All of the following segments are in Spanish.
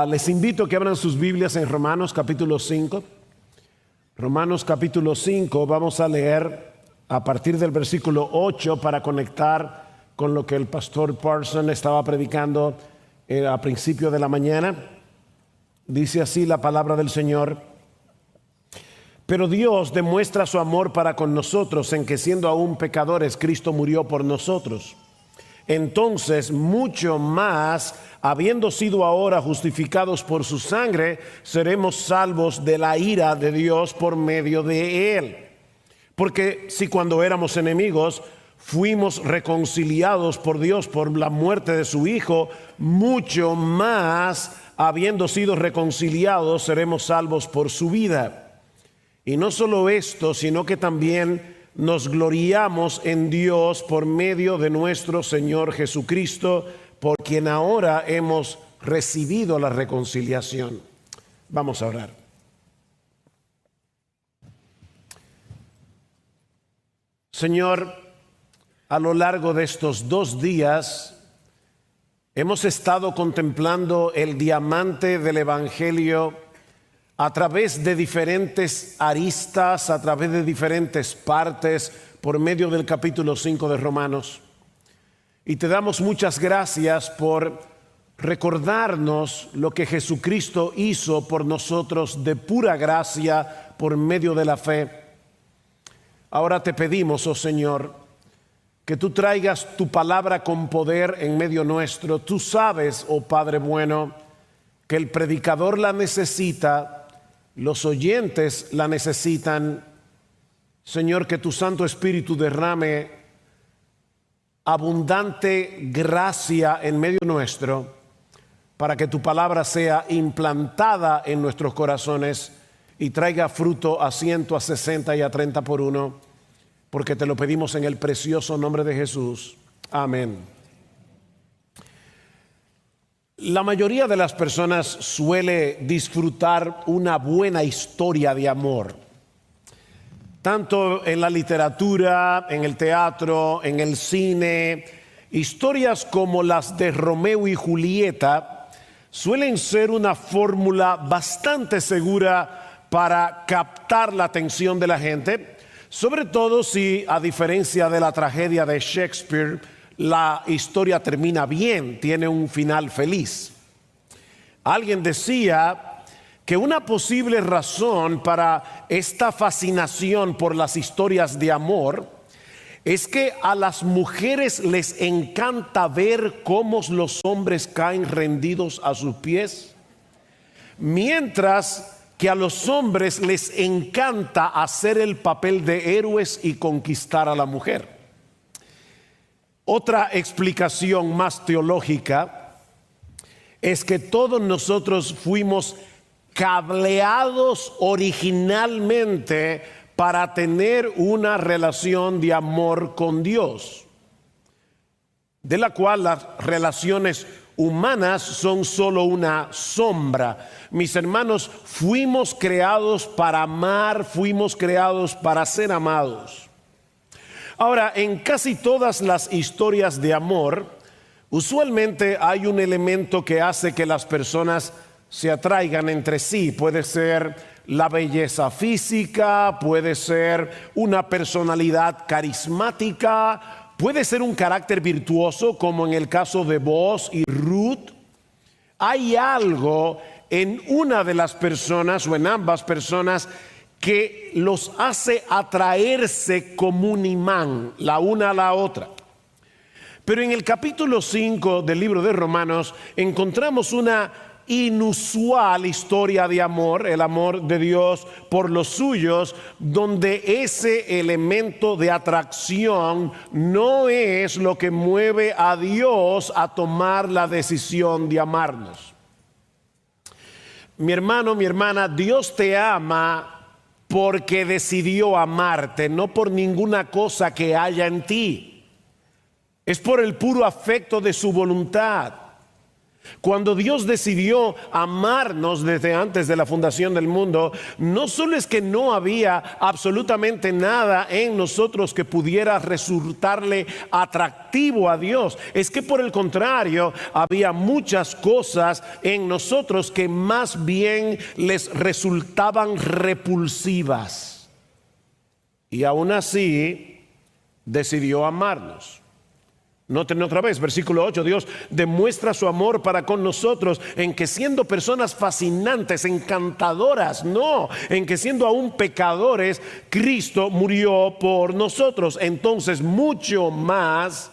Les invito a que abran sus Biblias en Romanos capítulo 5. Romanos capítulo 5, vamos a leer a partir del versículo 8 para conectar con lo que el pastor Parson estaba predicando a principio de la mañana. Dice así la palabra del Señor: pero Dios demuestra su amor para con nosotros en que, siendo aún pecadores, Cristo murió por nosotros. Entonces, mucho más, habiendo sido ahora justificados por su sangre, seremos salvos de la ira de Dios por medio de él. Porque si cuando éramos enemigos fuimos reconciliados por Dios por la muerte de su Hijo, mucho más, habiendo sido reconciliados, seremos salvos por su vida. Y no solo esto, sino que también nos gloriamos en Dios por medio de nuestro Señor Jesucristo, por quien ahora hemos recibido la reconciliación. Vamos a orar. Señor, a lo largo de estos 2 días hemos estado contemplando el diamante del Evangelio a través de diferentes aristas, a través de diferentes partes, por medio del capítulo 5 de Romanos. Y te damos muchas gracias por recordarnos lo que Jesucristo hizo por nosotros de pura gracia por medio de la fe. Ahora te pedimos, oh Señor, que tú traigas tu palabra con poder en medio nuestro. Tú sabes, oh Padre bueno, que el predicador la necesita, los oyentes la necesitan. Señor, que tu Santo Espíritu derrame abundante gracia en medio nuestro para que tu palabra sea implantada en nuestros corazones y traiga fruto a 100, a 60 y a 30 por uno, porque te lo pedimos en el precioso nombre de Jesús. Amén. La mayoría de las personas suele disfrutar una buena historia de amor, tanto en la literatura, en el teatro, en el cine. Historias como las de Romeo y Julieta suelen ser una fórmula bastante segura para captar la atención de la gente, sobre todo si, a diferencia de la tragedia de Shakespeare, la historia termina bien, tiene un final feliz. Alguien decía que una posible razón para esta fascinación por las historias de amor es que a las mujeres les encanta ver cómo los hombres caen rendidos a sus pies, mientras que a los hombres les encanta hacer el papel de héroes y conquistar a la mujer. Otra explicación más teológica es que todos nosotros fuimos cableados originalmente para tener una relación de amor con Dios, de la cual las relaciones humanas son solo una sombra. Mis hermanos, fuimos creados para amar, fuimos creados para ser amados. Ahora, en casi todas las historias de amor, usualmente hay un elemento que hace que las personas se atraigan entre sí. Puede ser la belleza física, puede ser una personalidad carismática, puede ser un carácter virtuoso, como en el caso de Boaz y Ruth. Hay algo en una de las personas o en ambas personas que los hace atraerse como un imán, la una a la otra. Pero en el capítulo 5 del libro de Romanos encontramos una inusual historia de amor, el amor de Dios por los suyos, donde ese elemento de atracción no es lo que mueve a Dios a tomar la decisión de amarnos. Mi hermano, mi hermana, Dios te ama porque decidió amarte, no por ninguna cosa que haya en ti. Es por el puro afecto de su voluntad. Cuando Dios decidió amarnos desde antes de la fundación del mundo, no solo es que no había absolutamente nada en nosotros que pudiera resultarle atractivo a Dios, es que por el contrario, había muchas cosas en nosotros que más bien les resultaban repulsivas. Y aún así, decidió amarnos. Noten otra vez, versículo 8, Dios demuestra su amor para con nosotros en que siendo personas fascinantes, encantadoras, no, en que siendo aún pecadores, Cristo murió por nosotros. Entonces, mucho más,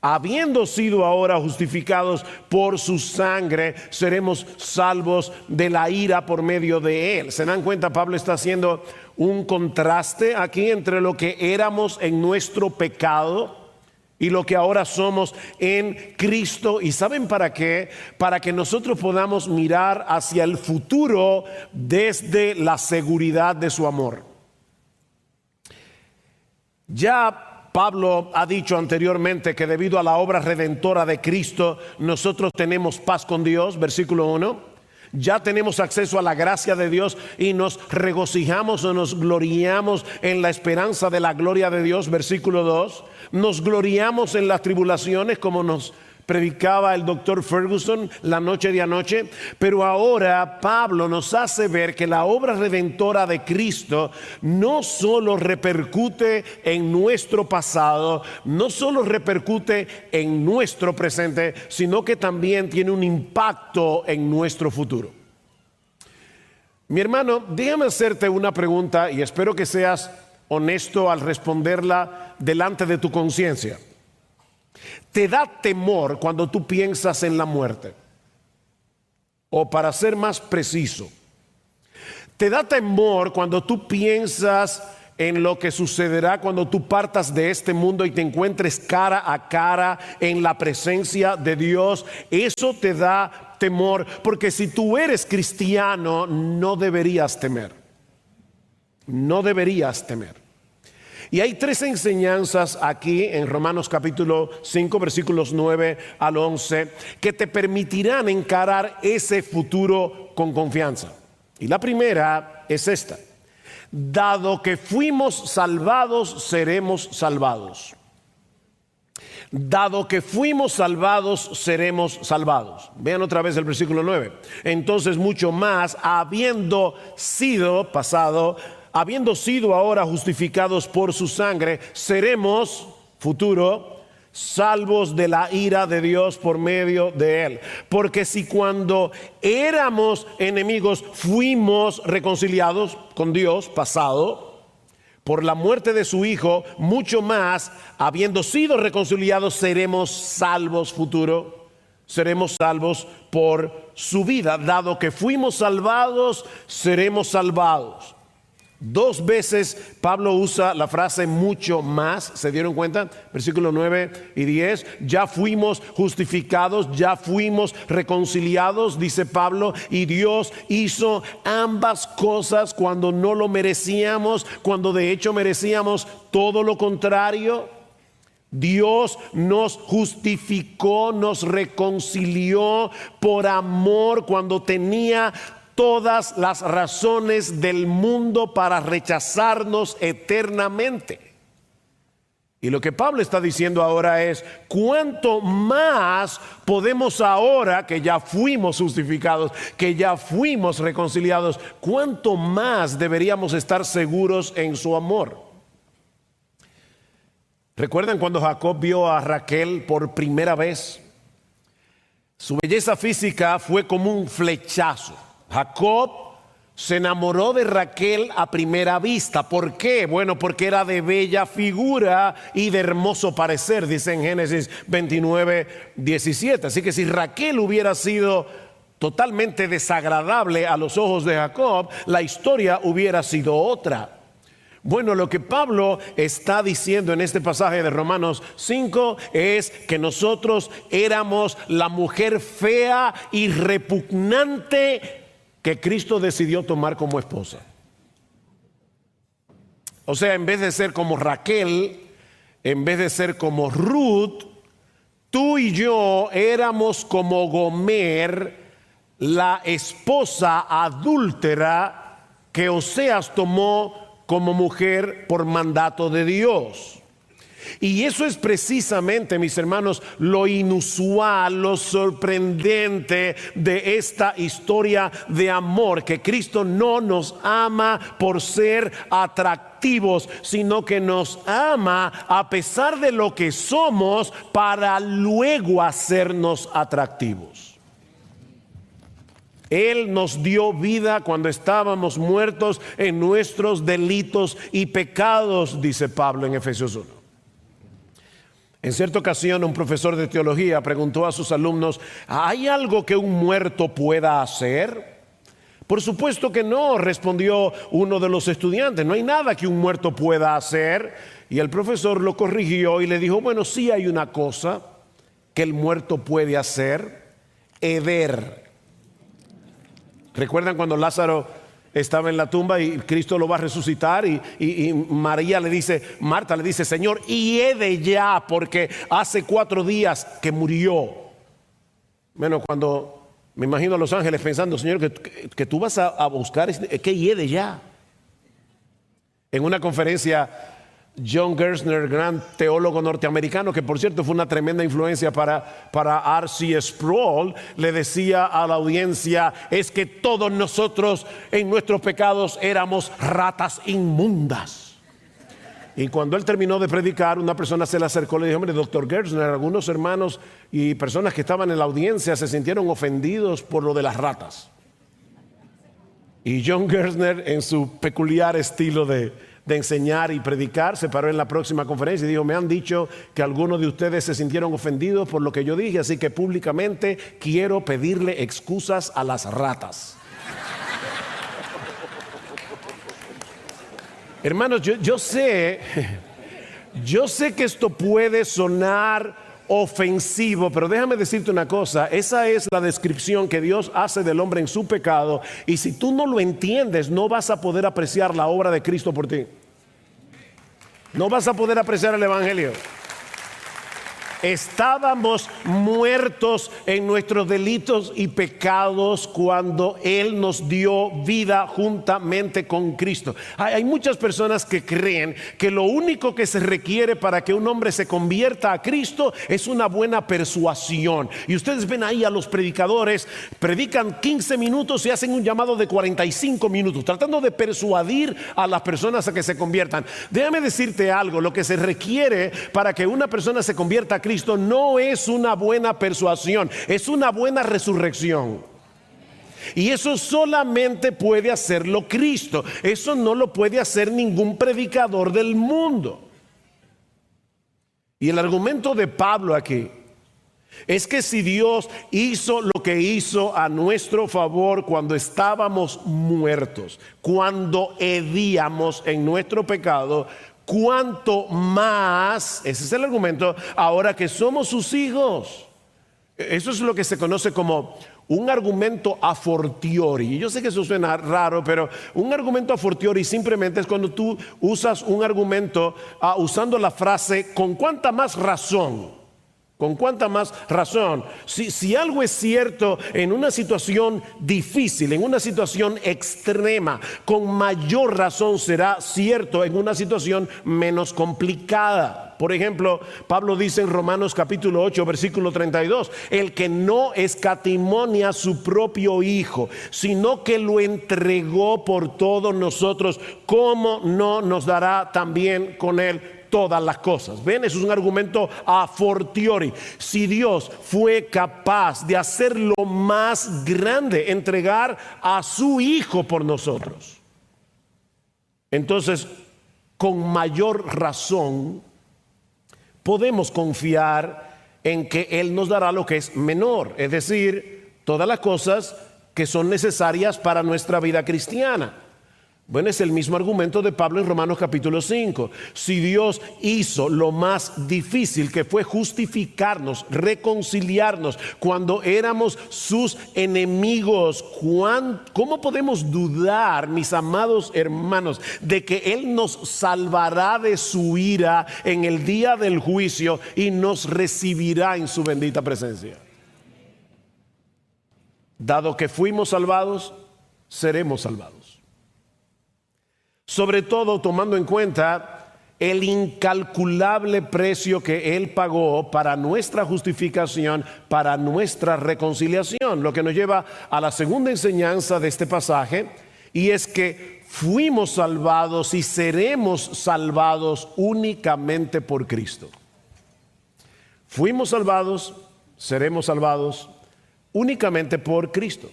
habiendo sido ahora justificados por su sangre, seremos salvos de la ira por medio de él. ¿Se dan cuenta? Pablo está haciendo un contraste aquí entre lo que éramos en nuestro pecado y lo que ahora somos en Cristo. ¿Y saben para qué? Para que nosotros podamos mirar hacia el futuro desde la seguridad de su amor. Ya Pablo ha dicho anteriormente que debido a la obra redentora de Cristo, nosotros tenemos paz con Dios, versículo 1. Ya tenemos acceso a la gracia de Dios y nos regocijamos o nos gloriamos en la esperanza de la gloria de Dios, versículo 2. Nos gloriamos en las tribulaciones, como nos predicaba el doctor Ferguson la noche de anoche. Pero ahora Pablo nos hace ver que la obra redentora de Cristo no solo repercute en nuestro pasado, no solo repercute en nuestro presente, sino que también tiene un impacto en nuestro futuro. Mi hermano, déjame hacerte una pregunta y espero que seas honesto al responderla delante de tu conciencia. ¿Te da temor cuando tú piensas en la muerte? O para ser más preciso, ¿te da temor cuando tú piensas en lo que sucederá cuando tú partas de este mundo y te encuentres cara a cara en la presencia de Dios? Eso te da temor, porque si tú eres cristiano, no deberías temer. No deberías temer. Y hay tres enseñanzas aquí en Romanos capítulo 5, versículos 9 al 11, que te permitirán encarar ese futuro con confianza. Y la primera es esta: dado que fuimos salvados, seremos salvados. Dado que fuimos salvados, seremos salvados. Vean otra vez el versículo 9. Entonces mucho más, habiendo sido ahora justificados por su sangre, seremos, futuro, salvos de la ira de Dios por medio de él. Porque si cuando éramos enemigos fuimos reconciliados con Dios, pasado, por la muerte de su Hijo, mucho más, habiendo sido reconciliados, seremos salvos, futuro, seremos salvos por su vida. Dado que fuimos salvados, seremos salvados. Dos veces Pablo usa la frase mucho más. ¿Se dieron cuenta? Versículos 9 y 10. Ya fuimos justificados, ya fuimos reconciliados, dice Pablo, y Dios hizo ambas cosas cuando no lo merecíamos, cuando de hecho merecíamos todo lo contrario. Dios nos justificó, nos reconcilió por amor cuando tenía todas las razones del mundo para rechazarnos eternamente. Y lo que Pablo está diciendo ahora es: cuánto más podemos ahora que ya fuimos justificados, que ya fuimos reconciliados, cuánto más deberíamos estar seguros en su amor. ¿Recuerdan cuando Jacob vio a Raquel por primera vez? Su belleza física fue como un flechazo. Jacob se enamoró de Raquel a primera vista. ¿Por qué? Bueno, porque era de bella figura y de hermoso parecer, dice en Génesis 29, 17. Así que si Raquel hubiera sido totalmente desagradable a los ojos de Jacob, la historia hubiera sido otra. Bueno, lo que Pablo está diciendo en este pasaje de Romanos 5 es que nosotros éramos la mujer fea y repugnante que Cristo decidió tomar como esposa. O sea, en vez de ser como Raquel, en vez de ser como Ruth, tú y yo éramos como Gomer, la esposa adúltera que Oseas tomó como mujer por mandato de Dios. Y eso es precisamente, mis hermanos, lo inusual, lo sorprendente de esta historia de amor, que Cristo no nos ama por ser atractivos, sino que nos ama a pesar de lo que somos para luego hacernos atractivos. Él nos dio vida cuando estábamos muertos en nuestros delitos y pecados, dice Pablo en Efesios 1. En cierta ocasión, un profesor de teología preguntó a sus alumnos: ¿hay algo que un muerto pueda hacer? Por supuesto que no, respondió uno de los estudiantes. No hay nada que un muerto pueda hacer. Y el profesor lo corrigió y le dijo: bueno, sí hay una cosa que el muerto puede hacer: heder. ¿Recuerdan cuando Lázaro estaba en la tumba y Cristo lo va a resucitar y Marta le dice: Señor, hiede ya, porque hace 4 días que murió? Bueno, cuando me imagino a los ángeles pensando: Señor, que tú vas a buscar, que hiede ya. En una conferencia, John Gerstner, gran teólogo norteamericano, que por cierto fue una tremenda influencia para R.C. Sproul, le decía a la audiencia: es que todos nosotros en nuestros pecados éramos ratas inmundas. Y cuando él terminó de predicar, una persona se le acercó y le dijo: hombre, doctor Gerstner, algunos hermanos y personas que estaban en la audiencia se sintieron ofendidos por lo de las ratas. Y John Gerstner, en su peculiar estilo de enseñar y predicar, se paró en la próxima conferencia y dijo: me han dicho que algunos de ustedes se sintieron ofendidos por lo que yo dije, así que públicamente quiero pedirle excusas a las ratas. Hermanos, yo sé que esto puede sonar ofensivo, pero déjame decirte una cosa: esa es la descripción que Dios hace del hombre en su pecado, y si tú no lo entiendes, no vas a poder apreciar la obra de Cristo por ti. No vas a poder apreciar el evangelio. Estábamos muertos en nuestros delitos y pecados cuando Él nos dio vida juntamente con Cristo. Hay muchas personas que creen que lo único que se requiere para que un hombre se convierta a Cristo es una buena persuasión. Y ustedes ven ahí a los predicadores, predican 15 minutos y hacen un llamado de 45 minutos, tratando de persuadir a las personas a que se conviertan. Déjame decirte algo: lo que se requiere para que una persona se convierta a Cristo no es una buena persuasión, es una buena resurrección. Y eso solamente puede hacerlo Cristo. Eso no lo puede hacer ningún predicador del mundo. Y el argumento de Pablo aquí es que si Dios hizo lo que hizo a nuestro favor cuando estábamos muertos, cuando hedíamos en nuestro pecado, cuánto más, ese es el argumento, ahora que somos sus hijos. Eso es lo que se conoce como un argumento a fortiori. Y yo sé que eso suena raro, pero un argumento a fortiori simplemente es cuando tú usas un argumento usando la frase ¿con cuánta más razón? ¿Con cuánta más razón? Si algo es cierto en una situación difícil, en una situación extrema, con mayor razón será cierto en una situación menos complicada. Por ejemplo, Pablo dice en Romanos capítulo 8, versículo 32: el que no escatimó ni a su propio Hijo, sino que lo entregó por todos nosotros, ¿cómo no nos dará también con él todas las cosas? Ven, eso es un argumento a fortiori. Si Dios fue capaz de hacer lo más grande, entregar a su Hijo por nosotros, entonces con mayor razón podemos confiar en que Él nos dará lo que es menor, es decir, todas las cosas que son necesarias para nuestra vida cristiana. Bueno, es el mismo argumento de Pablo en Romanos capítulo 5. Si Dios hizo lo más difícil, que fue justificarnos, reconciliarnos cuando éramos sus enemigos, ¿cómo podemos dudar, mis amados hermanos, de que Él nos salvará de su ira en el día del juicio y nos recibirá en su bendita presencia? Dado que fuimos salvados, seremos salvados. Sobre todo tomando en cuenta el incalculable precio que Él pagó para nuestra justificación, para nuestra reconciliación. Lo que nos lleva a la segunda enseñanza de este pasaje, y es que fuimos salvados y seremos salvados únicamente por Cristo. Fuimos salvados, seremos salvados únicamente por Cristo.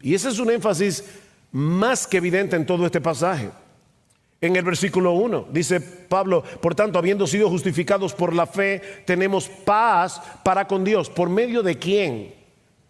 Y ese es un énfasis más que evidente en todo este pasaje. En el versículo 1 dice Pablo: por tanto, habiendo sido justificados por la fe, tenemos paz para con Dios. ¿Por medio de quién?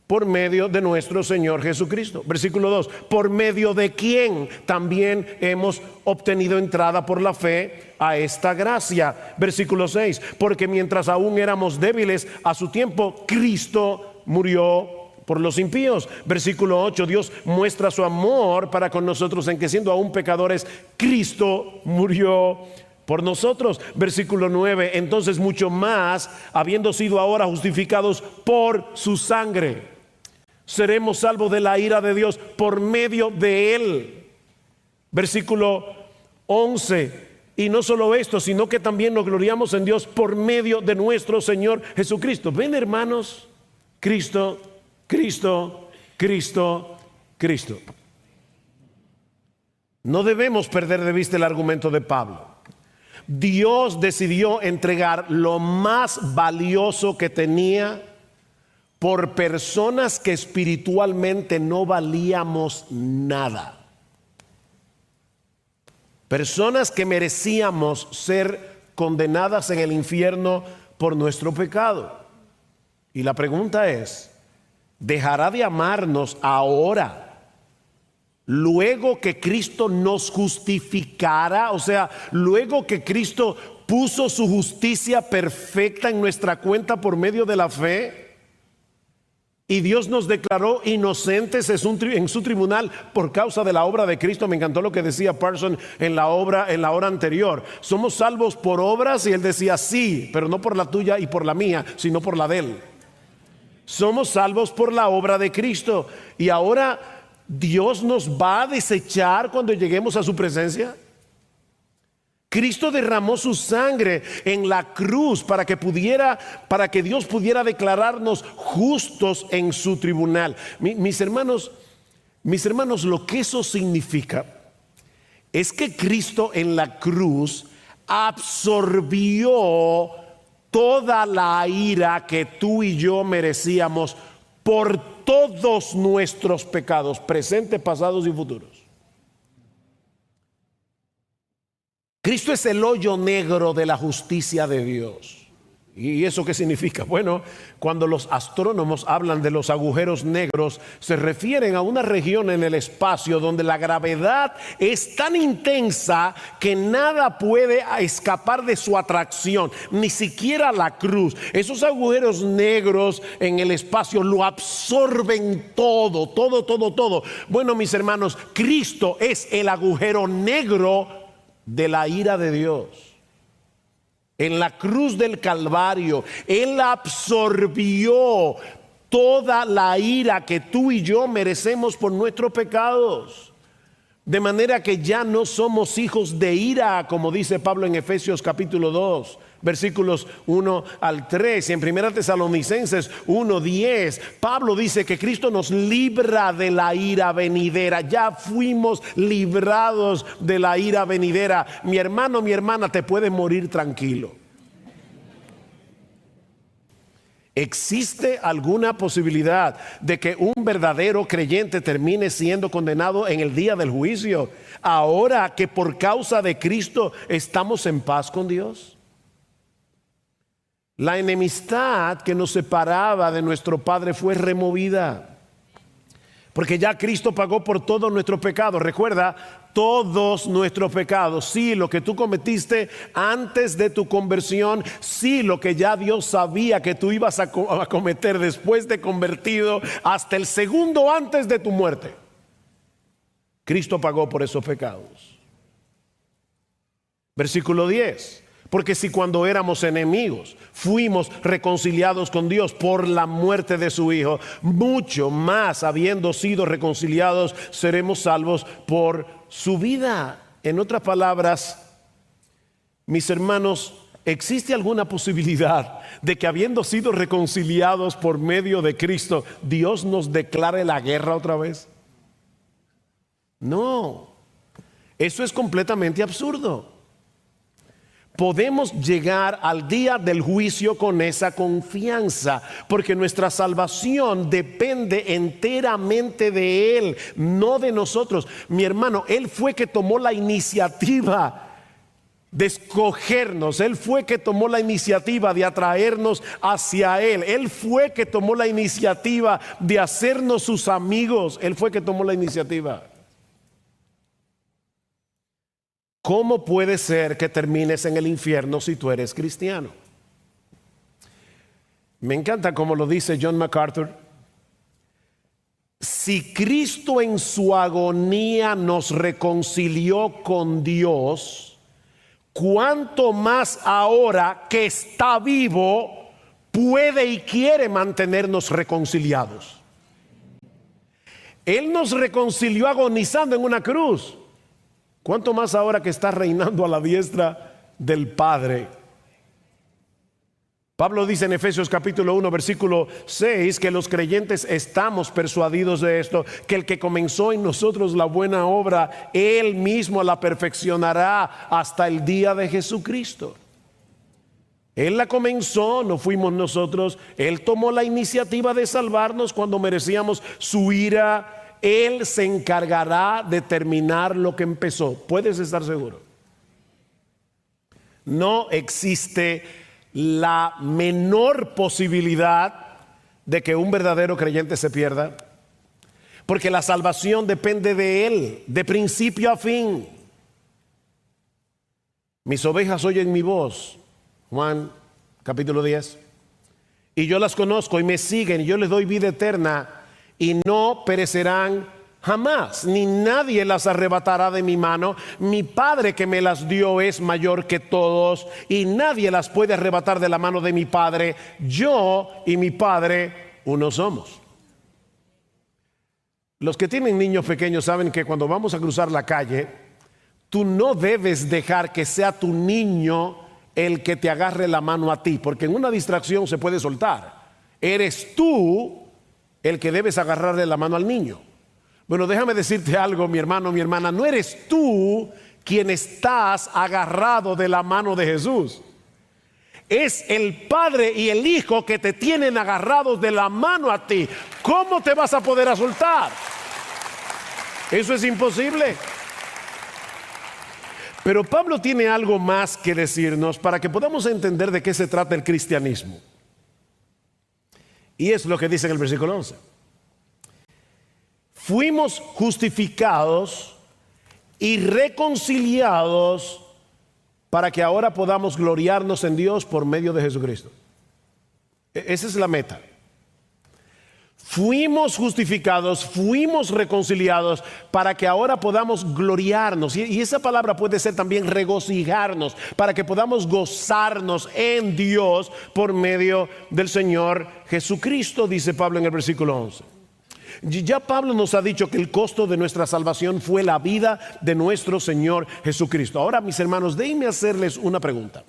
Por medio de nuestro Señor Jesucristo. Versículo 2: por medio de quién también hemos obtenido entrada por la fe a esta gracia. Versículo 6: porque mientras aún éramos débiles, a su tiempo Cristo murió por los impíos. Versículo 8: Dios muestra su amor para con nosotros en que, siendo aún pecadores, Cristo murió por nosotros. Versículo 9: entonces mucho más, habiendo sido ahora justificados por su sangre, seremos salvos de la ira de Dios por medio de Él. Versículo 11: y no solo esto, sino que también nos gloriamos en Dios por medio de nuestro Señor Jesucristo. ¿Ven, hermanos? Cristo, Cristo, Cristo, Cristo. No debemos perder de vista el argumento de Pablo. Dios decidió entregar lo más valioso que tenía por personas que espiritualmente no valíamos nada. Personas que merecíamos ser condenadas en el infierno por nuestro pecado. Y la pregunta es: ¿dejará de amarnos ahora, luego que Cristo nos justificara? O sea, luego que Cristo puso su justicia perfecta en nuestra cuenta por medio de la fe, y Dios nos declaró inocentes en su tribunal por causa de la obra de Cristo. Me encantó lo que decía Parson en la hora anterior. Somos salvos por obras, y él decía sí, pero no por la tuya y por la mía, sino por la de él. Somos salvos por la obra de Cristo. Y ahora Dios nos va a desechar cuando lleguemos a su presencia. Cristo derramó su sangre en la cruz para que Dios pudiera declararnos justos en su tribunal. Mis hermanos, lo que eso significa es que Cristo en la cruz absorbió toda la ira que tú y yo merecíamos por todos nuestros pecados, presentes, pasados y futuros. Cristo es el hoyo negro de la justicia de Dios. ¿Y eso qué significa? Bueno, cuando los astrónomos hablan de los agujeros negros, se refieren a una región en el espacio donde la gravedad es tan intensa que nada puede escapar de su atracción, ni siquiera la cruz. Esos agujeros negros en el espacio lo absorben todo. Bueno, mis hermanos, Cristo es el agujero negro de la ira de Dios. En la cruz del Calvario, Él absorbió toda la ira que tú y yo merecemos por nuestros pecados. De manera que ya no somos hijos de ira, como dice Pablo en Efesios capítulo 2, versículos 1 al 3. Y en 1 Tesalonicenses 1:10, Pablo dice que Cristo nos libra de la ira venidera. Ya fuimos librados de la ira venidera. Mi hermano, mi hermana, te puedes morir tranquilo. ¿Existe alguna posibilidad de que un verdadero creyente termine siendo condenado en el día del juicio, ahora que por causa de Cristo estamos en paz con Dios? La enemistad que nos separaba de nuestro Padre fue removida. Porque ya Cristo pagó por todos nuestros pecados. Recuerda, todos nuestros pecados. Sí, lo que tú cometiste antes de tu conversión. Sí, lo que ya Dios sabía que tú ibas a cometer después de convertido, hasta el segundo antes de tu muerte. Cristo pagó por esos pecados. Versículo 10. Porque si cuando éramos enemigos fuimos reconciliados con Dios por la muerte de su Hijo, mucho más, habiendo sido reconciliados, seremos salvos por su vida. En otras palabras, mis hermanos, ¿existe alguna posibilidad de que habiendo sido reconciliados por medio de Cristo, Dios nos declare la guerra otra vez? No, eso es completamente absurdo. Podemos llegar al día del juicio con esa confianza, porque nuestra salvación depende enteramente de Él, no de nosotros. Mi hermano, Él fue que tomó la iniciativa de escogernos. Él fue que tomó la iniciativa de atraernos hacia Él. Él fue que tomó la iniciativa de hacernos sus amigos. Él fue que tomó la iniciativa. ¿Cómo puede ser que termines en el infierno si tú eres cristiano? Me encanta como lo dice John MacArthur. Si Cristo en su agonía nos reconcilió con Dios, ¿cuánto más ahora que está vivo puede y quiere mantenernos reconciliados? Él nos reconcilió agonizando en una cruz. ¿Cuánto más ahora que está reinando a la diestra del Padre? Pablo dice en Efesios capítulo 1 versículo 6 que los creyentes estamos persuadidos de esto, que el que comenzó en nosotros la buena obra, Él mismo la perfeccionará hasta el día de Jesucristo. Él la comenzó, no fuimos nosotros. Él tomó la iniciativa de salvarnos cuando merecíamos su ira. Él se encargará de terminar lo que empezó. Puedes estar seguro. No existe la menor posibilidad de que un verdadero creyente se pierda, porque la salvación depende de Él, de principio a fin. Mis ovejas oyen mi voz, Juan capítulo 10, y yo las conozco y me siguen, y yo les doy vida eterna, y no perecerán jamás, ni nadie las arrebatará de mi mano. Mi Padre que me las dio es mayor que todos, y nadie las puede arrebatar de la mano de mi Padre. Yo y mi Padre uno somos. Los que tienen niños pequeños saben que cuando vamos a cruzar la calle, tú no debes dejar que sea tu niño el que te agarre la mano a ti, porque en una distracción se puede soltar. Eres tú el que debes agarrarle la mano al niño. Bueno, déjame decirte algo, mi hermano, mi hermana. No eres tú quien estás agarrado de la mano de Jesús. Es el Padre y el Hijo que te tienen agarrados de la mano a ti. ¿Cómo te vas a poder soltar? Eso es imposible. Pero Pablo tiene algo más que decirnos para que podamos entender de qué se trata el cristianismo. Y es lo que dice en el versículo 11. Fuimos justificados y reconciliados para que ahora podamos gloriarnos en Dios por medio de Jesucristo. Esa es la meta. Fuimos justificados, fuimos reconciliados para que ahora podamos gloriarnos. Y esa palabra puede ser también regocijarnos, para que podamos gozarnos en Dios por medio del Señor Jesucristo, dice Pablo en el versículo 11. Ya Pablo nos ha dicho que el costo de nuestra salvación fue la vida de nuestro Señor Jesucristo. Ahora, mis hermanos, déjenme hacerles una pregunta.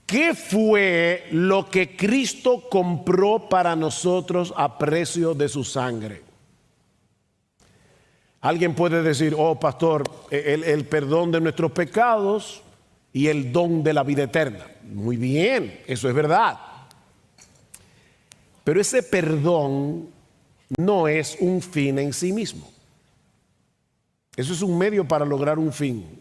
¿Qué fue lo que Cristo compró para nosotros a precio de su sangre? Alguien puede decir, oh pastor, el perdón de nuestros pecados y el don de la vida eterna. Muy bien, eso es verdad. Pero ese perdón no es un fin en sí mismo. Eso es un medio para lograr un fin.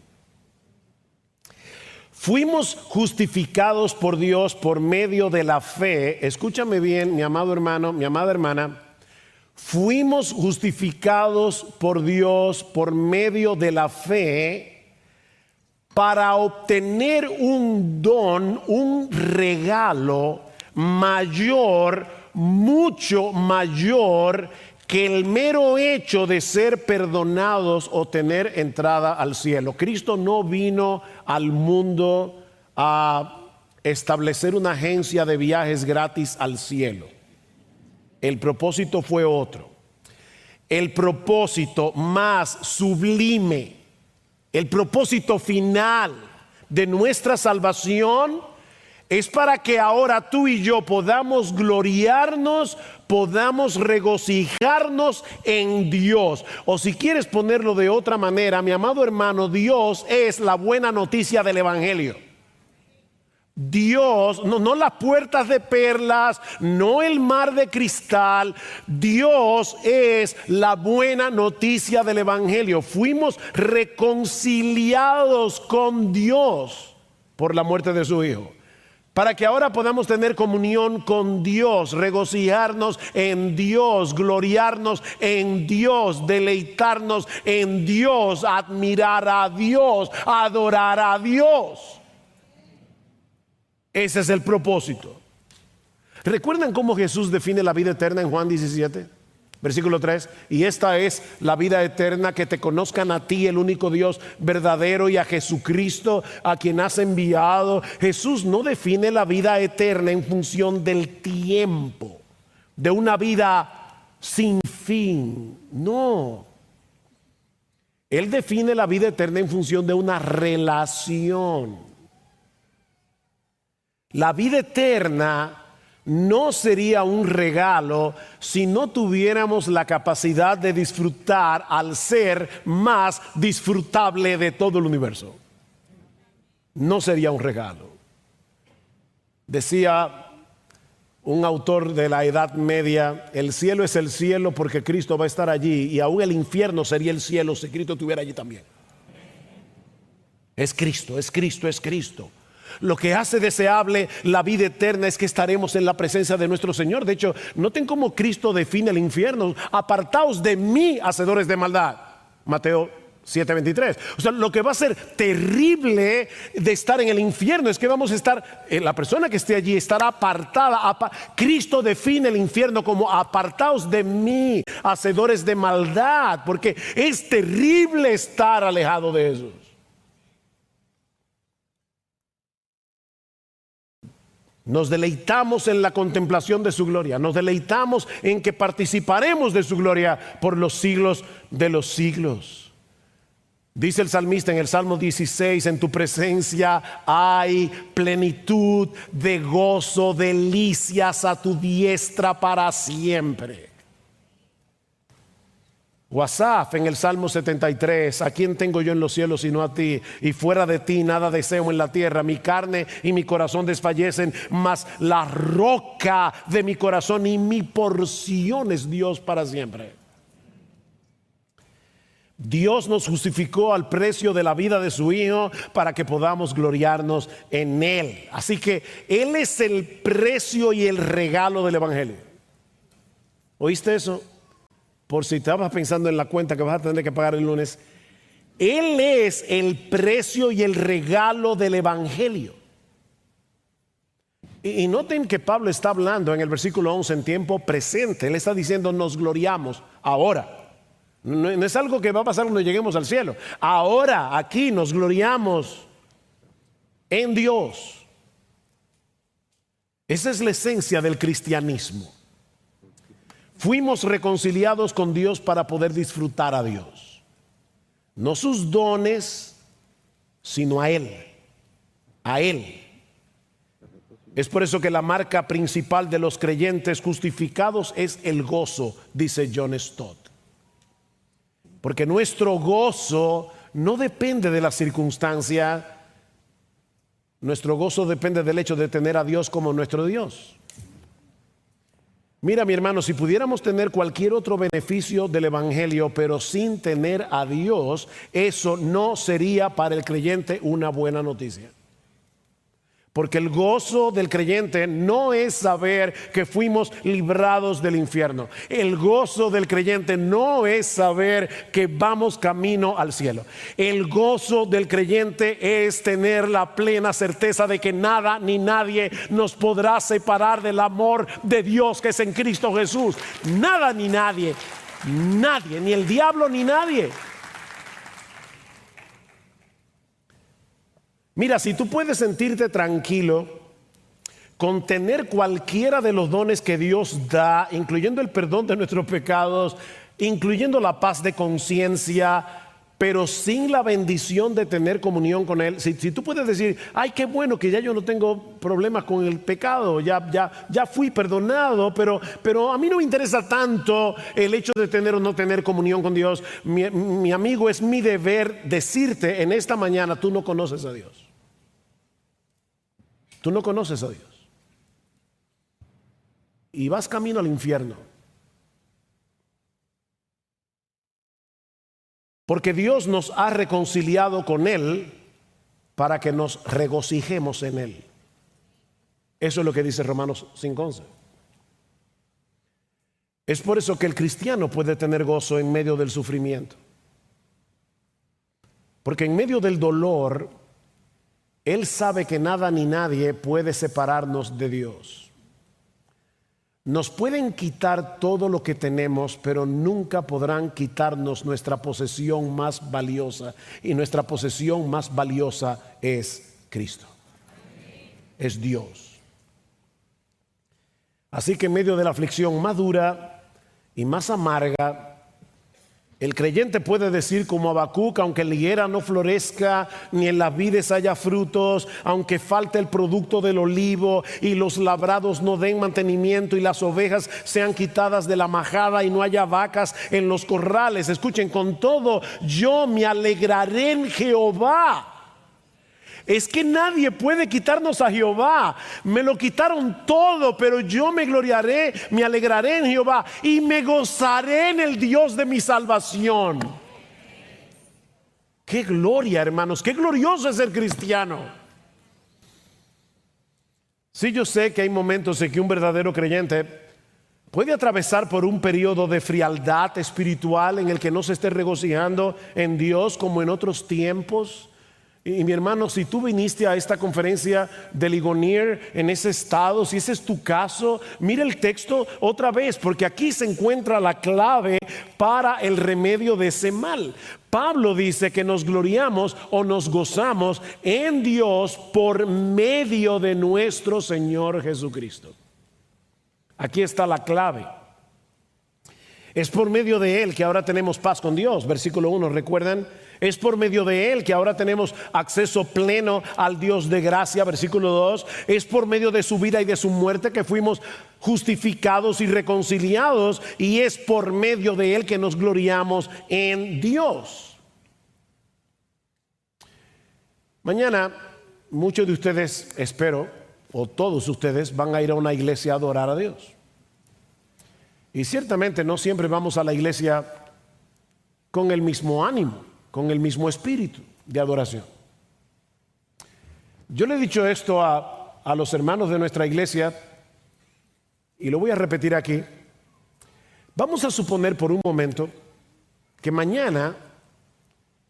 Fuimos justificados por Dios por medio de la fe. Escúchame bien, mi amado hermano, mi amada hermana. fuimos justificados por Dios por medio de la fe para obtener un don, un regalo mayor, mucho mayor que el mero hecho de ser perdonados o tener entrada al cielo. Cristo no vino al mundo a establecer una agencia de viajes gratis al cielo. El propósito fue otro. El propósito más sublime, el propósito final de nuestra salvación es para que ahora tú y yo podamos gloriarnos, podamos regocijarnos en Dios. O si quieres ponerlo de otra manera, mi amado hermano, Dios es la buena noticia del Evangelio. Dios, no las puertas de perlas, no el mar de cristal. Dios es la buena noticia del Evangelio. Fuimos reconciliados con Dios por la muerte de su Hijo, para que ahora podamos tener comunión con Dios, regocijarnos en Dios, gloriarnos en Dios, deleitarnos en Dios, admirar a Dios, adorar a Dios. Ese es el propósito. ¿Recuerdan cómo Jesús define la vida eterna en Juan 17? Versículo 3. Y esta es la vida eterna, que te conozcan a ti, el único Dios verdadero, y a Jesucristo, a quien has enviado. Jesús no define la vida eterna en función del tiempo, de una vida sin fin. No. Él define la vida eterna en función de una relación. La vida eterna no sería un regalo si no tuviéramos la capacidad de disfrutar al ser más disfrutable de todo el universo. No sería un regalo. Decía un autor de la Edad Media: el cielo es el cielo porque Cristo va a estar allí, y aún el infierno sería el cielo si Cristo estuviera allí también. Es Cristo, es Cristo, es Cristo. Lo que hace deseable la vida eterna es que estaremos en la presencia de nuestro Señor. De hecho, noten cómo Cristo define el infierno: apartaos de mí, hacedores de maldad. Mateo 7:23. O sea, lo que va a ser terrible de estar en el infierno es que vamos a estar, la persona que esté allí estará apartada. Cristo define el infierno como: apartaos de mí, hacedores de maldad, porque es terrible estar alejado de eso. Nos deleitamos en la contemplación de su gloria. Nos deleitamos en que participaremos de su gloria por los siglos de los siglos. Dice el salmista en el Salmo 16: en tu presencia hay plenitud de gozo, delicias a tu diestra para siempre. Asaf en el Salmo 73: ¿a quién tengo yo en los cielos sino a ti? Y fuera de ti nada deseo en la tierra. Mi carne y mi corazón desfallecen, mas la roca de mi corazón y mi porción es Dios para siempre. Dios nos justificó al precio de la vida de su Hijo para que podamos gloriarnos en Él. Así que Él es el precio y el regalo del Evangelio. ¿Oíste eso? Por si estabas pensando en la cuenta que vas a tener que pagar el lunes, Él es el precio y el regalo del Evangelio. Y noten que Pablo está hablando en el versículo 11 en tiempo presente. Él está diciendo: nos gloriamos ahora. No es algo que va a pasar cuando lleguemos al cielo. Ahora, aquí nos gloriamos en Dios. Esa es la esencia del cristianismo. Fuimos reconciliados con Dios para poder disfrutar a Dios. No sus dones, sino a Él. A Él. Es por eso que la marca principal de los creyentes justificados es el gozo, dice John Stott. Porque nuestro gozo no depende de la circunstancia. Nuestro gozo depende del hecho de tener a Dios como nuestro Dios. Mira, mi hermano, si pudiéramos tener cualquier otro beneficio del Evangelio, pero sin tener a Dios, eso no sería para el creyente una buena noticia. Porque el gozo del creyente no es saber que fuimos librados del infierno. El gozo del creyente no es saber que vamos camino al cielo. El gozo del creyente es tener la plena certeza de que nada ni nadie nos podrá separar del amor de Dios que es en Cristo Jesús. Nada ni nadie. Nadie, ni el diablo ni nadie. Mira, si tú puedes sentirte tranquilo con tener cualquiera de los dones que Dios da, incluyendo el perdón de nuestros pecados, incluyendo la paz de conciencia, pero sin la bendición de tener comunión con Él. Si tú puedes decir, ay, qué bueno que ya yo no tengo problemas con el pecado, ya fui perdonado, pero a mí no me interesa tanto el hecho de tener o no tener comunión con Dios. Mi amigo, es mi deber decirte en esta mañana, tú no conoces a Dios. Tú no conoces a Dios. Y vas camino al infierno. Porque Dios nos ha reconciliado con Él para que nos regocijemos en Él. Eso es lo que dice Romanos 5:11. Es por eso que el cristiano puede tener gozo en medio del sufrimiento. Porque en medio del dolor, Él sabe que nada ni nadie puede separarnos de Dios. Nos pueden quitar todo lo que tenemos, pero nunca podrán quitarnos nuestra posesión más valiosa. Y nuestra posesión más valiosa es Cristo. Es Dios. Así que en medio de la aflicción más dura y más amarga, el creyente puede decir como Habacuc, aunque la higuera no florezca, ni en las vides haya frutos, aunque falte el producto del olivo y los labrados no den mantenimiento y las ovejas sean quitadas de la majada y no haya vacas en los corrales. Escuchen, con todo yo me alegraré en Jehová. Es que nadie puede quitarnos a Jehová. Me lo quitaron todo, pero yo me gloriaré, me alegraré en Jehová y me gozaré en el Dios de mi salvación. Qué gloria, hermanos, qué glorioso es ser cristiano. Sí, yo sé que hay momentos en que un verdadero creyente puede atravesar por un periodo de frialdad espiritual en el que no se esté regocijando en Dios como en otros tiempos. Y mi hermano, si tú viniste a esta conferencia de Ligonier en ese estado, si ese es tu caso, mira el texto otra vez, porque aquí se encuentra la clave para el remedio de ese mal. Pablo dice que nos gloriamos o nos gozamos en Dios por medio de nuestro Señor Jesucristo. Aquí está la clave. Es por medio de Él que ahora tenemos paz con Dios. Versículo 1, ¿recuerdan? Es por medio de Él que ahora tenemos acceso pleno al Dios de gracia. Versículo 2, es por medio de su vida y de su muerte que fuimos justificados y reconciliados, y es por medio de Él que nos gloriamos en Dios. Mañana muchos de ustedes, espero, o todos ustedes van a ir a una iglesia a adorar a Dios. Y ciertamente no siempre vamos a la iglesia con el mismo ánimo, con el mismo espíritu de adoración. Yo le he dicho esto a los hermanos de nuestra iglesia y lo voy a repetir aquí. Vamos a suponer por un momento que mañana,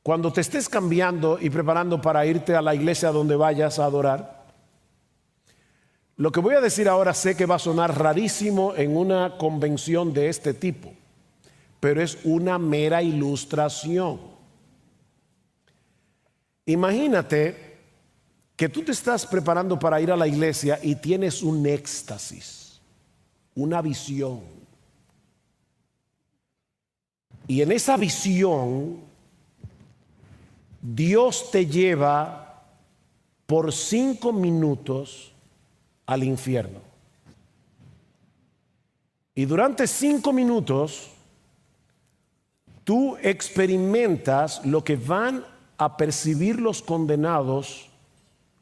cuando te estés cambiando y preparando para irte a la iglesia donde vayas a adorar, lo que voy a decir ahora sé que va a sonar rarísimo en una convención de este tipo, pero es una mera ilustración. Imagínate que tú te estás preparando para ir a la iglesia y tienes un éxtasis, una visión. Y en esa visión, Dios te lleva por 5 minutos al infierno. Y durante 5 minutos, tú experimentas lo que van a percibir los condenados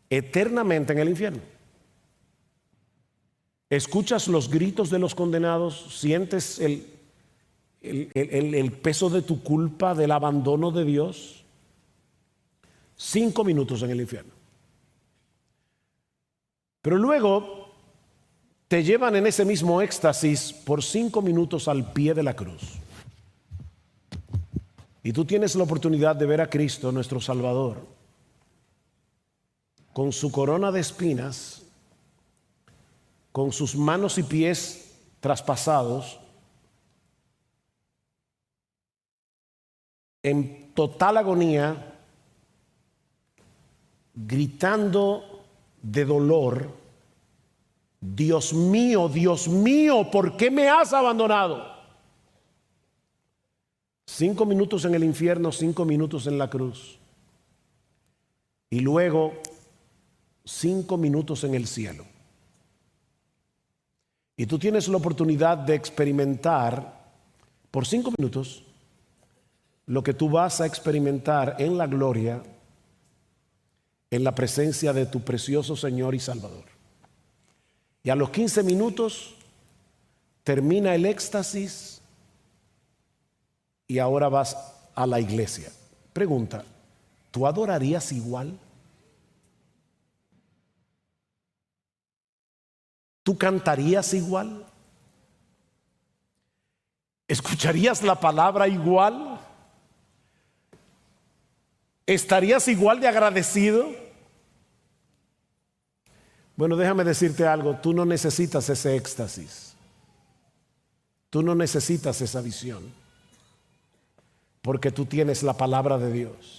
eternamente en el infierno. Escuchas los gritos de los condenados, sientes el peso de tu culpa, del abandono de Dios. 5 minutos en el infierno. Pero luego te llevan en ese mismo éxtasis por 5 minutos al pie de la cruz. Y tú tienes la oportunidad de ver a Cristo, nuestro Salvador, con su corona de espinas, con sus manos y pies traspasados, en total agonía, gritando de dolor: Dios mío, ¿por qué me has abandonado? 5 minutos en el infierno, 5 minutos en la cruz. Y luego 5 minutos en el cielo. Y tú tienes la oportunidad de experimentar por 5 minutos lo que tú vas a experimentar en la gloria, en la presencia de tu precioso Señor y Salvador. Y a los 15 minutos termina el éxtasis y ahora vas a la iglesia. Pregunta: ¿tú adorarías igual? ¿Tú cantarías igual? ¿Escucharías la palabra igual? ¿Estarías igual de agradecido? Bueno, déjame decirte algo: tú no necesitas ese éxtasis. Tú no necesitas esa visión, porque tú tienes la palabra de Dios.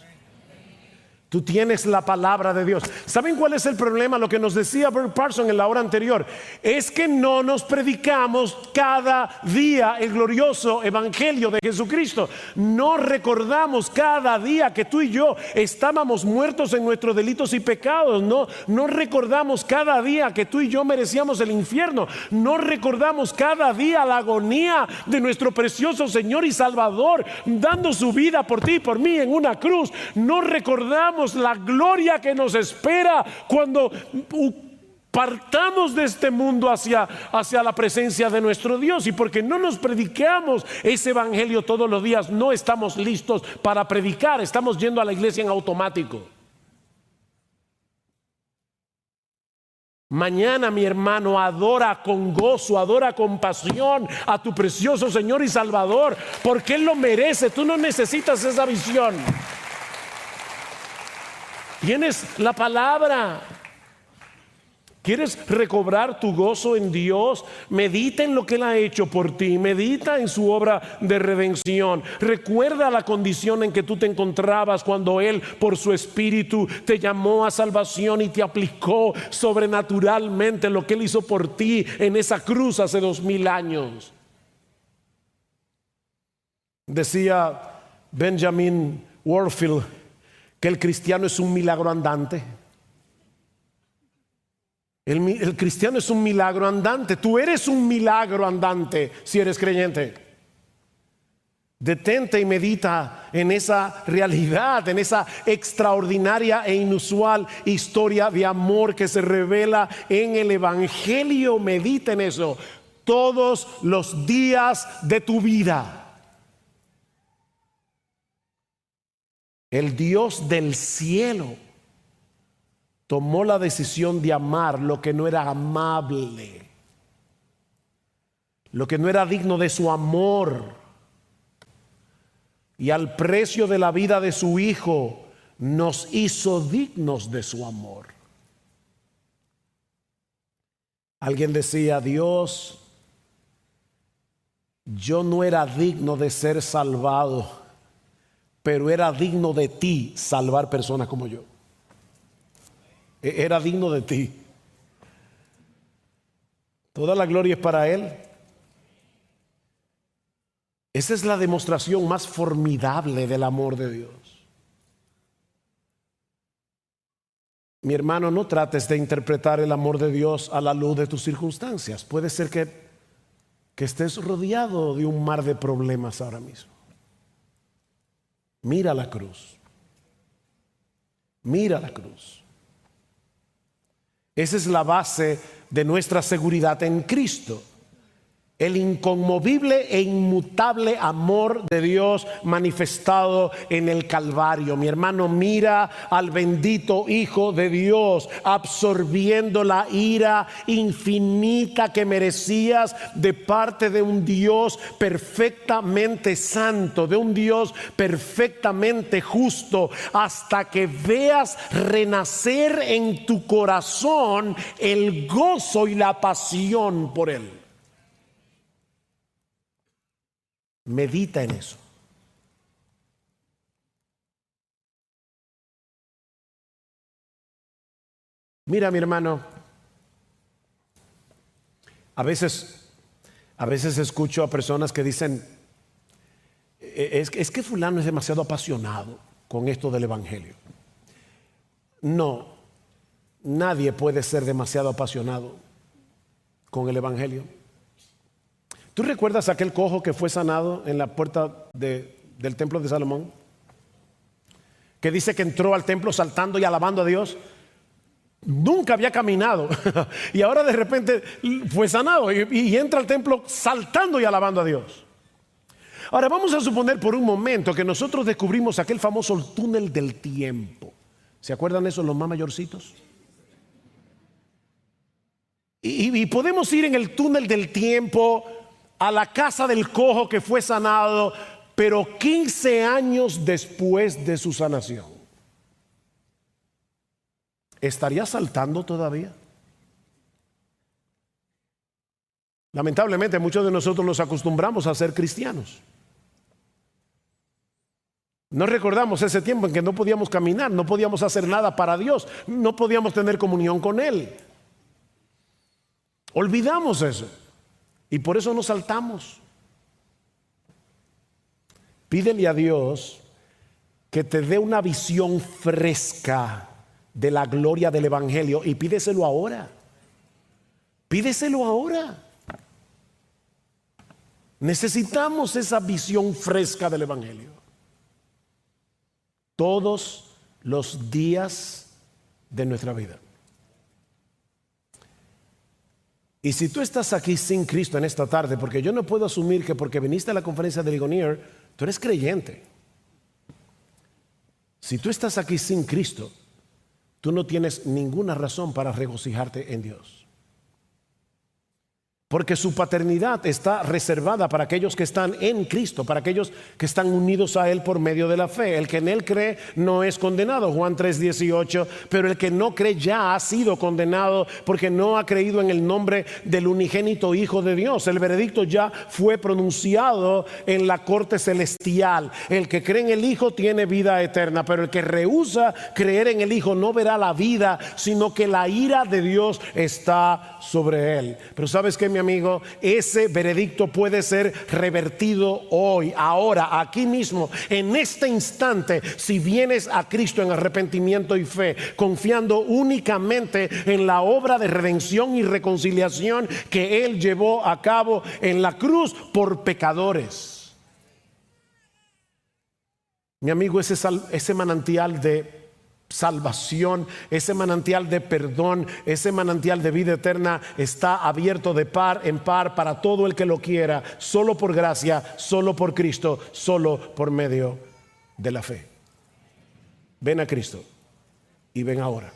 Tú tienes la palabra de Dios. ¿Saben cuál es el problema? Lo que nos decía Bert Parson en la hora anterior es que no nos predicamos cada día el glorioso evangelio de Jesucristo. No recordamos cada día que tú y yo estábamos muertos en nuestros delitos y pecados. No recordamos cada día que tú y yo merecíamos el infierno. No recordamos cada día la agonía de nuestro precioso Señor y Salvador dando su vida por ti y por mí en una cruz. No recordamos la gloria que nos espera cuando partamos de este mundo hacia la presencia de nuestro Dios. Y porque no nos predicamos ese evangelio todos los días, no estamos listos para predicar. Estamos yendo a la iglesia en automático. Mañana, mi hermano, adora con gozo, adora con pasión a tu precioso Señor y Salvador, porque Él lo merece. Tú no necesitas esa visión. Tienes la palabra. ¿Quieres recobrar tu gozo en Dios? Medita en lo que Él ha hecho por ti. Medita en su obra de redención. Recuerda la condición en que tú te encontrabas cuando Él, por su Espíritu, te llamó a salvación y te aplicó sobrenaturalmente lo que Él hizo por ti en esa cruz hace 2000 años. Decía Benjamin Warfield que el cristiano es un milagro andante. El cristiano es un milagro andante. Tú eres un milagro andante si eres creyente. Detente y medita en esa realidad, en esa extraordinaria e inusual historia de amor que se revela en el evangelio. Medita en eso todos los días de tu vida. El Dios del cielo tomó la decisión de amar lo que no era amable, lo que no era digno de su amor, y al precio de la vida de su Hijo nos hizo dignos de su amor. Alguien decía: Dios, yo no era digno de ser salvado, pero era digno de ti salvar personas como yo. Era digno de ti. Toda la gloria es para Él. Esa es la demostración más formidable del amor de Dios. Mi hermano, no trates de interpretar el amor de Dios a la luz de tus circunstancias. Puede ser que estés rodeado de un mar de problemas ahora mismo. Mira la cruz. Mira la cruz. Esa es la base de nuestra seguridad en Cristo. el inconmovible e inmutable amor de Dios manifestado en el Calvario. Mi hermano, mira al bendito Hijo de Dios absorbiendo la ira infinita que merecías de parte de un Dios perfectamente santo, de un Dios perfectamente justo, hasta que veas renacer en tu corazón el gozo y la pasión por Él. Medita en eso. Mira, mi hermano, a veces escucho a personas que dicen, es que fulano es demasiado apasionado con esto del evangelio. No, nadie puede ser demasiado apasionado con el evangelio. ¿Tú recuerdas aquel cojo que fue sanado en la puerta del templo de Salomón? Que dice que entró al templo saltando y alabando a Dios. Nunca había caminado y ahora de repente fue sanado y entra al templo saltando y alabando a Dios. Ahora vamos a suponer por un momento que nosotros descubrimos aquel famoso túnel del tiempo. ¿Se acuerdan eso los más mayorcitos? Y podemos ir en el túnel del tiempo a la casa del cojo que fue sanado, pero 15 años después de su sanación. ¿Estaría saltando todavía? Lamentablemente muchos de nosotros nos acostumbramos a ser cristianos. No recordamos ese tiempo en que no podíamos caminar, no podíamos hacer nada para Dios, no podíamos tener comunión con Él. Olvidamos eso y por eso nos saltamos. Pídele a Dios que te dé una visión fresca de la gloria del evangelio y pídeselo ahora. Pídeselo ahora. Necesitamos esa visión fresca del evangelio todos los días de nuestra vida. Y si tú estás aquí sin Cristo en esta tarde, porque yo no puedo asumir que porque viniste a la conferencia de Ligonier, tú eres creyente. Si tú estás aquí sin Cristo, tú no tienes ninguna razón para regocijarte en Dios. Porque su paternidad está reservada para aquellos que están en Cristo, para aquellos que están unidos a Él por medio de la fe. El que en Él cree no es condenado, Juan 3:18, pero el que no cree ya ha sido condenado porque no ha creído en el nombre del unigénito Hijo de Dios. El veredicto ya fue pronunciado en la corte celestial. El que cree en el Hijo tiene vida eterna, pero el que rehúsa creer en el Hijo no verá la vida, sino que la ira de Dios está sobre él. Pero ¿sabes qué, mi amigo? Ese veredicto puede ser revertido hoy, ahora, aquí mismo, en este instante, si vienes a Cristo en arrepentimiento y fe, confiando únicamente en la obra de redención y reconciliación que Él llevó a cabo en la cruz por pecadores. Mi amigo, ese manantial de salvación, ese manantial de perdón, ese manantial de vida eterna está abierto de par en par para todo el que lo quiera, solo por gracia, solo por Cristo, solo por medio de la fe. Ven a Cristo y ven ahora.